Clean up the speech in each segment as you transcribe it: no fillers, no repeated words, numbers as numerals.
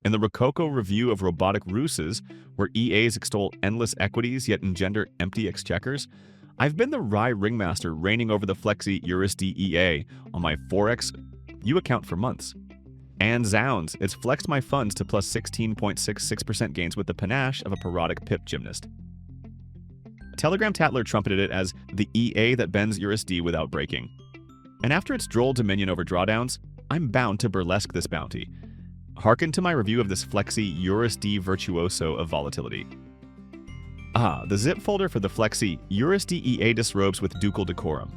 In the Rococo review of robotic ruses, where EAs extol endless equities yet engender empty exchequers, I've been the wry ringmaster reigning over the Flexy EURUSD EA on my forex U account for months. And zounds, it's flexed my funds to plus 16.66% gains with the panache of a parodic pip gymnast. Telegram Tatler trumpeted it as the EA that bends USD without breaking. And after its droll dominion over drawdowns, I'm bound to burlesque this bounty. Hearken to my review of this Flexy EURUSD virtuoso of volatility. The zip folder for the Flexy EURUSD EA disrobes with ducal decorum.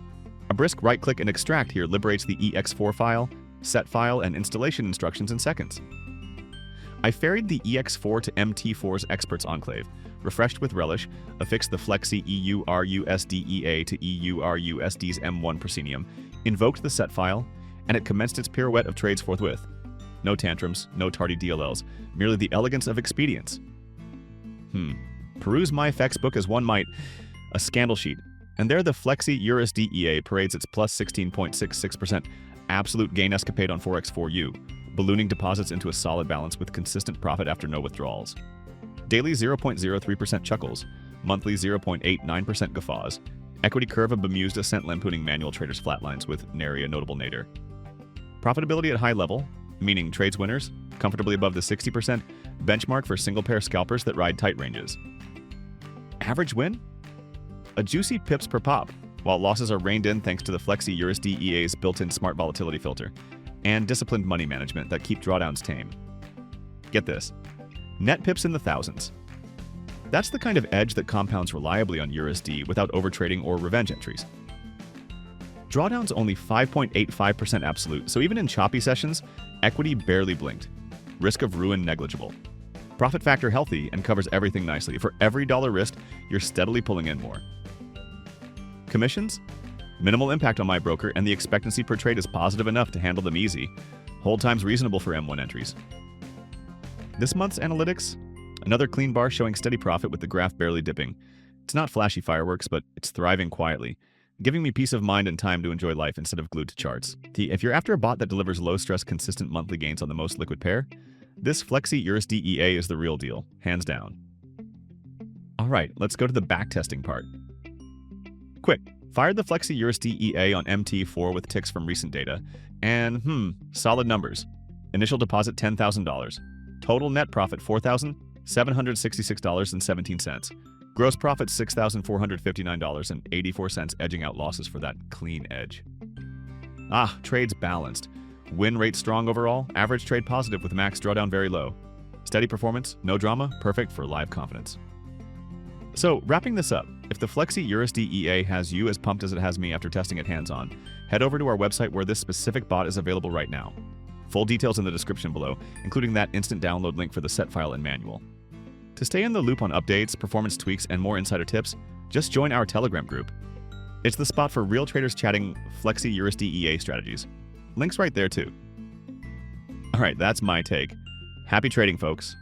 A brisk right-click and extract here liberates the EX4 file, set file, and installation instructions in seconds. I ferried the EX4 to MT4's experts enclave, refreshed with relish, affixed the Flexy EURUSD EA to EURUSD's M1 proscenium, invoked the set file, and it commenced its pirouette of trades forthwith. No tantrums, no tardy DLLs, merely the elegance of expedience. Peruse MyFXBook as one might a scandal sheet, and there the Flexy EURUSD EA parades its plus 16.66% absolute gain escapade on Forex 4U, ballooning deposits into a solid balance with consistent profit after no withdrawals. Daily 0.03% chuckles, monthly 0.89% guffaws, equity curve of bemused ascent lampooning manual traders flatlines with nary a notable nadir. Profitability at high level, meaning trades winners, comfortably above the 60% benchmark for single-pair scalpers that ride tight ranges. Average win? A juicy pips per pop, while losses are reined in thanks to the Flexy EURUSD EA's built-in smart volatility filter, and disciplined money management that keep drawdowns tame. Get this. Net pips in the thousands. That's the kind of edge that compounds reliably on USD without overtrading or revenge entries. Drawdowns only 5.85% absolute, so even in choppy sessions, equity barely blinked. Risk of ruin negligible. Profit factor healthy and covers everything nicely. For every dollar risked, you're steadily pulling in more. Commissions? Minimal impact on my broker, and the expectancy per trade is positive enough to handle them easy. Hold times reasonable for M1 entries. This month's analytics? Another clean bar showing steady profit with the graph barely dipping. It's not flashy fireworks, but it's thriving quietly, giving me peace of mind and time to enjoy life instead of glued to charts. If you're after a bot that delivers low-stress, consistent monthly gains on the most liquid pair, this Flexy EURUSD EA is the real deal, hands down. Alright, let's go to the backtesting part. Quick, fired the Flexy EURUSD EA on MT4 with ticks from recent data, and solid numbers. Initial deposit $10,000. Total net profit $4,766.17. Gross profit $6,459.84, edging out losses for that clean edge. Trades balanced. Win rate strong overall, average trade positive with max drawdown very low. Steady performance, no drama, perfect for live confidence. So, wrapping this up, if the Flexy EURUSD EA has you as pumped as it has me after testing it hands-on, head over to our website where this specific bot is available right now. Full details in the description below, including that instant download link for the set file and manual. To stay in the loop on updates, performance tweaks, and more insider tips, just join our Telegram group. It's the spot for real traders chatting Flexy EURUSD EA strategies. Links right there too. Alright, that's my take. Happy trading, folks.